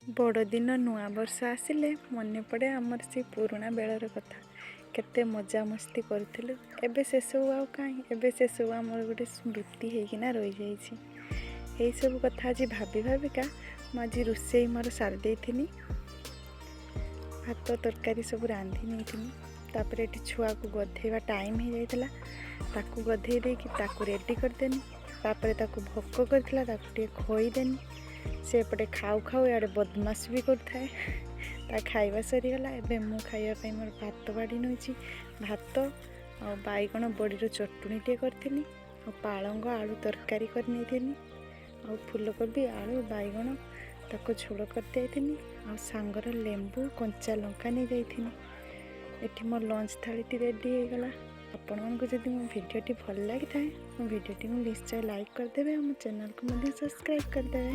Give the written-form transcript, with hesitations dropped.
बड़दिन नुआ वर्ष आसिले मन पड़े आमर से पुराणा बेलर कथा केते मजा मस्ती करूँ। एबे से सब आउ कहीं एबे से सब आमर गोटे स्मृति होना रही जाइए। यही सब कथा आज भाभी भाविका मुझे रोषे मोर सारी देनी भात तरकारी सब रांधि नहीं तापर ये छुआ को गधेवा टाइम हो जाता ताकू गधे देकी रेडी करदेनी तापर ताकू भोक करता खोईदेनी से पटे खाऊ खाऊ इे बदमाश भी कर खाइबा सरीगला। एबे मु खाइबा मोर भात बाड़ी नौची भात आ बैगण बड़ी चटुनी टे करी पालंग आलू तरकारी करनी आ फूलकोबी आलू बैगण ताको झोल कर सांगर लेंबू कंचा लंका नहीं जाइथिनी। एठी मोर लंच थाली रेडी हो गला। आपण मानक जदि मो भिडियोटी भल लगी थाए मो भिडियोटी निश्चय लाइक करदेवे और मो चैनल को सब्सक्राइब करदेवे।